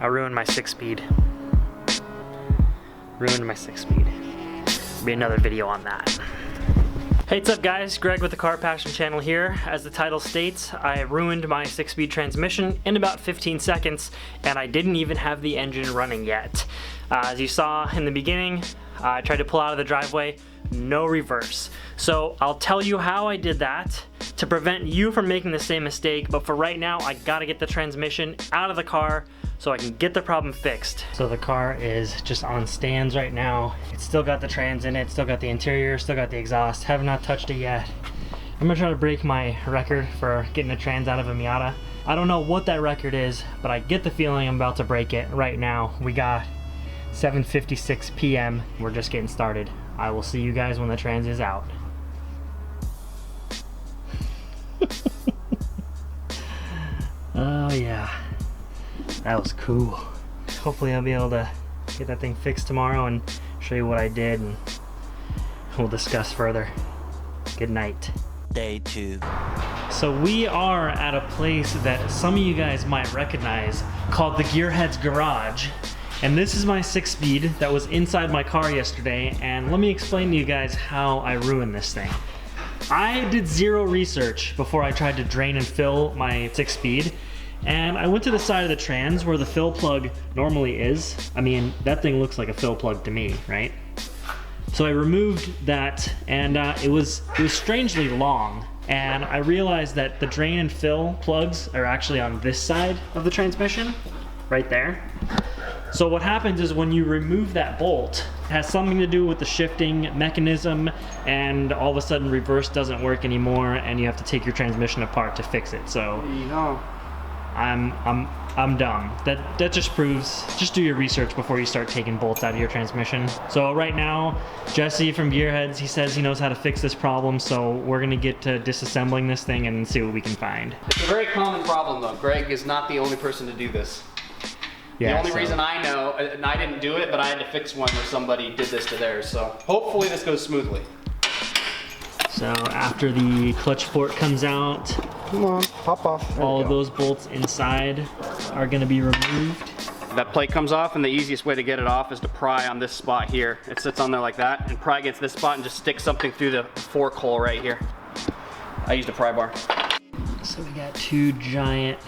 I ruined my 6-speed. Ruined my 6-speed. Be another video on that. Hey, what's up guys? Greg with the Car Passion Channel here. As the title states, I ruined my 6-speed transmission in about 15 seconds, and I didn't even have the engine running yet. As you saw in the beginning, I tried to pull out of the driveway, no reverse. So I'll tell you how I did that to prevent you from making the same mistake, but for right now, I gotta get the transmission out of the car so I can get the problem fixed. So the car is just on stands right now. It's still got the trans in it, still got the interior, still got the exhaust. Have not touched it yet. I'm gonna try to break my record for getting a trans out of a Miata. I don't know what that record is, but I get the feeling I'm about to break it right now. We got 7:56 p.m. We're just getting started. I will see you guys when the trans is out. Oh yeah. That was cool. Hopefully I'll be able to get that thing fixed tomorrow and show you what I did, and we'll discuss further. Good night. Day 2. So we are at a place that some of you guys might recognize called the GearHeads Garage. And this is my 6-speed that was inside my car yesterday, and let me explain to you guys how I ruined this thing. I did zero research before I tried to drain and fill my 6-speed. And I went to the side of the trans where the fill plug normally is. I mean, that thing looks like a fill plug to me, right? So I removed that, and it was strangely long. And I realized that the drain and fill plugs are actually on this side of the transmission, right there. So what happens is when you remove that bolt, it has something to do with the shifting mechanism, and all of a sudden reverse doesn't work anymore, and you have to take your transmission apart to fix it. So There you go. I'm dumb. That just proves, just do your research before you start taking bolts out of your transmission. So right now, Jesse from GearHeads, he says he knows how to fix this problem, so we're gonna get to disassembling this thing and see what we can find. It's a very common problem though. Greg is not the only person to do this. Yeah, the only reason I know, and I didn't do it, but I had to fix one where somebody did this to theirs, so hopefully this goes smoothly. So after the clutch port comes out, Come on, pop off. There all we of go. those bolts inside are gonna be removed. That plate comes off, and the easiest way to get it off is to pry on this spot here. It sits on there like that, and pry against this spot and just stick something through the fork hole right here. I used a pry bar. So we got 2 giant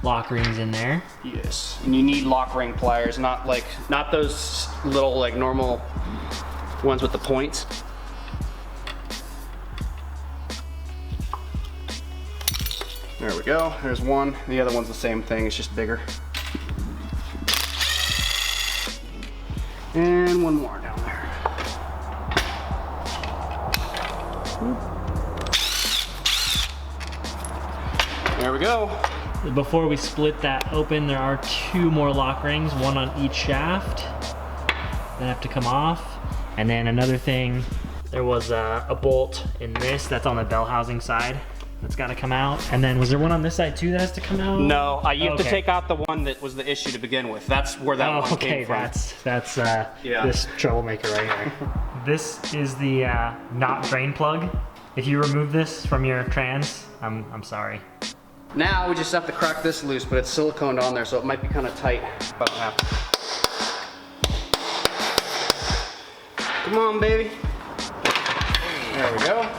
lock rings in there. Yes, and you need lock ring pliers, not those little like normal ones with the points. There we go, there's one. The other one's the same thing, it's just bigger. And one more down there. There we go. Before we split that open, there are 2 more lock rings, one on each shaft that have to come off. And then another thing, there was a bolt in this that's on the bell housing side that's got to come out. And then was there one on this side too that has to come out? No, you have to take out the one that was the issue to begin with. That's where that one came from. That's Yeah. this troublemaker right here. This is the not drain plug. If you remove this from your trans, I'm sorry. Now we just have to crack this loose, but it's siliconed on there, so it might be kind of tight. But I don't have to. Come on, baby. There we go.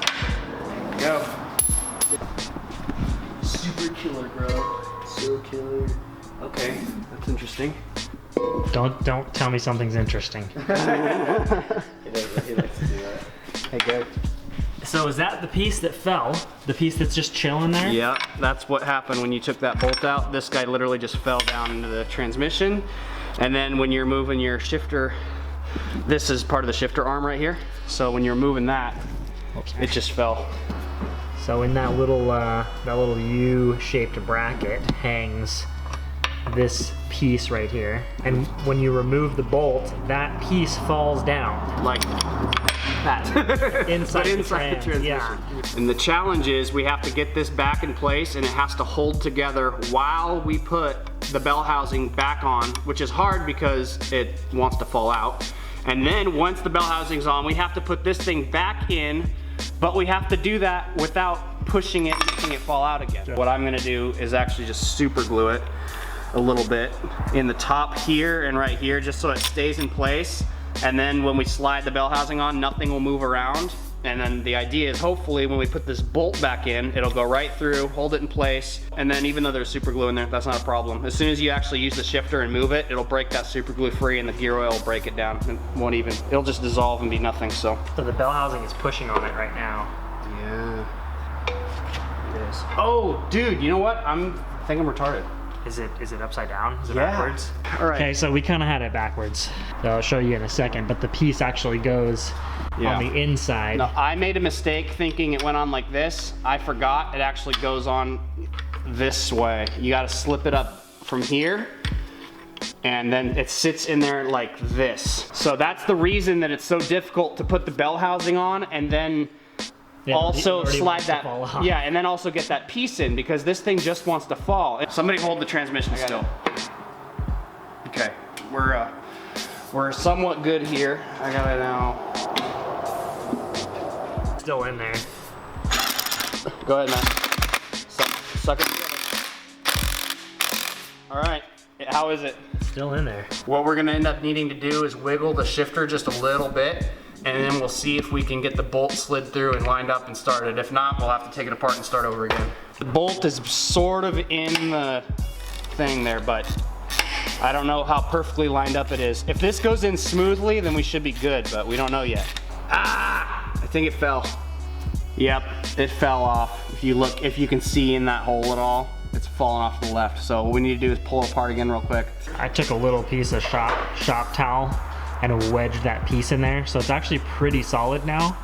There we go. Super killer, bro. So killer. Okay, that's interesting. Don't tell me something's interesting. He likes to do that. Hey, good. So is that the piece that fell? The piece that's just chilling there? Yeah, that's what happened when you took that bolt out. This guy literally just fell down into the transmission. And then when you're moving your shifter, this is part of the shifter arm right here. So when you're moving that, it just fell. So in that little U-shaped bracket hangs this piece right here. And when you remove the bolt, that piece falls down. Like that. Inside the trans, yeah. And the challenge is we have to get this back in place, and it has to hold together while we put the bell housing back on, which is hard because it wants to fall out. And then once the bell housing's on, we have to put this thing back in, but we have to do that without pushing it, making it fall out again. What I'm gonna do is actually just super glue it. a little bit in the top here and right here, just so it stays in place. And then when we slide the bell housing on, nothing will move around. And then the idea is hopefully when we put this bolt back in, it'll go right through, hold it in place. And then even though there's super glue in there, that's not a problem. As soon as you actually use the shifter and move it, it'll break that super glue free, and the gear oil will break it down. It won't even, it'll just dissolve and be nothing, so. So the bell housing is pushing on it right now. Yeah. It is. Oh, dude, you know what? I think I'm retarded. Is it upside down? Is it Yeah. backwards? All right. Okay, so we kind of had it backwards. So I'll show you in a second, but the piece actually goes on the inside. No, I made a mistake thinking it went on like this. I forgot it actually goes on this way. You gotta slip it up from here, and then it sits in there like this. So that's the reason that it's so difficult to put the bell housing on and then also slide that, yeah, and then also get that piece in, because this thing just wants to fall. Somebody hold the transmission still. Okay, we're somewhat good here. I got it now. Still in there. Go ahead, man. Suck it together. All right, how is it? Still in there. What we're gonna end up needing to do is wiggle the shifter just a little bit, and then we'll see if we can get the bolt slid through and lined up and started. If not, we'll have to take it apart and start over again. The bolt is sort of in the thing there, but I don't know how perfectly lined up it is. If this goes in smoothly, then we should be good, but we don't know yet. Ah, I think it fell. Yep, it fell off. If you look, if you can see in that hole at all, it's fallen off to the left. So what we need to do is pull it apart again real quick. I took a little piece of shop towel and wedged that piece in there, so it's actually pretty solid now.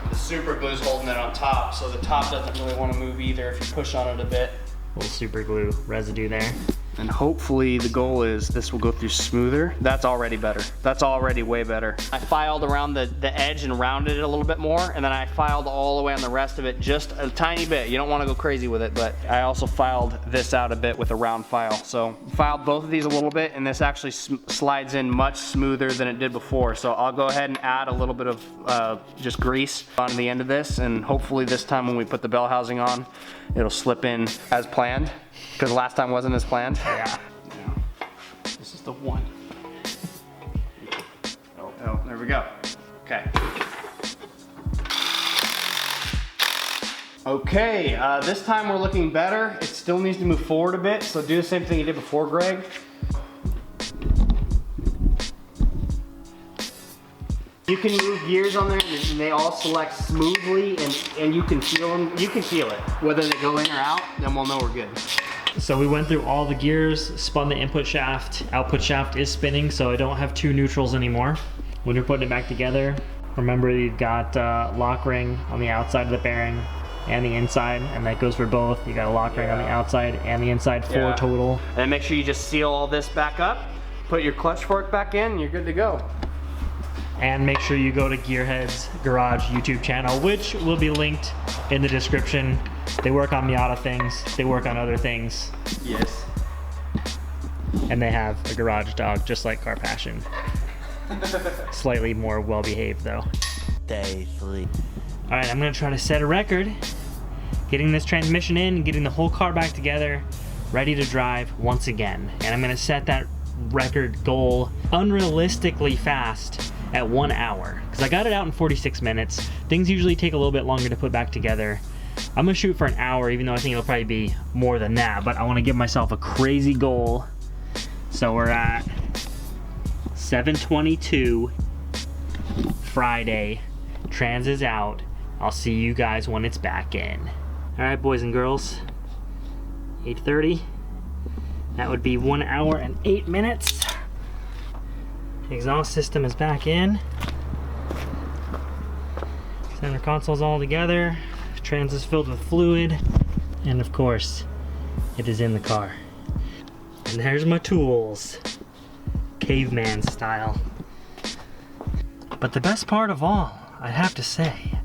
The super glue's holding it on top, so the top doesn't really want to move either if you push on it a bit. A little super glue residue there. And hopefully the goal is this will go through smoother. That's already better. That's already way better. I filed around the edge and rounded it a little bit more, and then I filed all the way on the rest of it just a tiny bit. You don't want to go crazy with it, but I also filed this out a bit with a round file. So filed both of these a little bit, and this actually slides in much smoother than it did before. So I'll go ahead and add a little bit of just grease on the end of this, and hopefully this time when we put the bell housing on, it'll slip in as planned. Because last time wasn't as planned. Yeah. This is the one. Oh, there we go. Okay. Okay, this time we're looking better. It still needs to move forward a bit, so do the same thing you did before, Greg. You can move gears on there and they all select smoothly, and you can feel them. You can feel it. Whether they go in or out, then we'll know we're good. So we went through all the gears, spun the input shaft. Output shaft is spinning, so I don't have two neutrals anymore. When you're putting it back together, remember you've got lock ring on the outside of the bearing and the inside, and that goes for both. You got a lock ring on the outside and the inside, 4 total. And make sure you just seal all this back up, put your clutch fork back in, and you're good to go. And make sure you go to GearHeads Garage YouTube channel, which will be linked in the description. They work on Miata things, they work on other things. Yes. And they have a garage dog, just like Car Passion. Slightly more well-behaved though. Day 3. All right, I'm gonna try to set a record, getting this transmission in, getting the whole car back together, ready to drive once again. And I'm gonna set that record goal unrealistically fast at 1 hour, because I got it out in 46 minutes. Things usually take a little bit longer to put back together. I'm gonna shoot for an hour, even though I think it'll probably be more than that, but I wanna give myself a crazy goal. So we're at 7:22 Friday. Trans is out. I'll see you guys when it's back in. All right, boys and girls, 8:30. That would be 1 hour and 8 minutes. The exhaust system is back in. Center console's all together. Trans is filled with fluid. And of course, it is in the car. And there's my tools. Caveman style. But the best part of all, I have to say,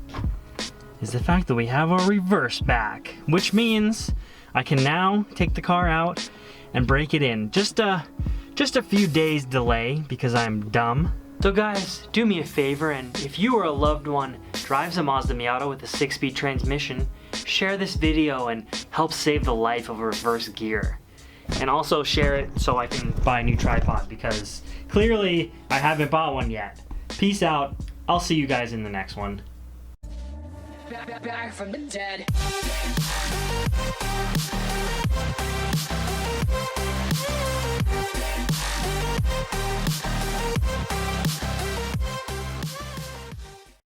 is the fact that we have our reverse back, which means I can now take the car out and break it in. Just a few days delay because I'm dumb. So guys, do me a favor, and if you or a loved one drives a Mazda Miata with a 6-speed transmission, share this video and help save the life of a reverse gear. and also share it so I can buy a new tripod, because clearly I haven't bought one yet. Peace out. I'll see you guys in the next one. Back from the dead.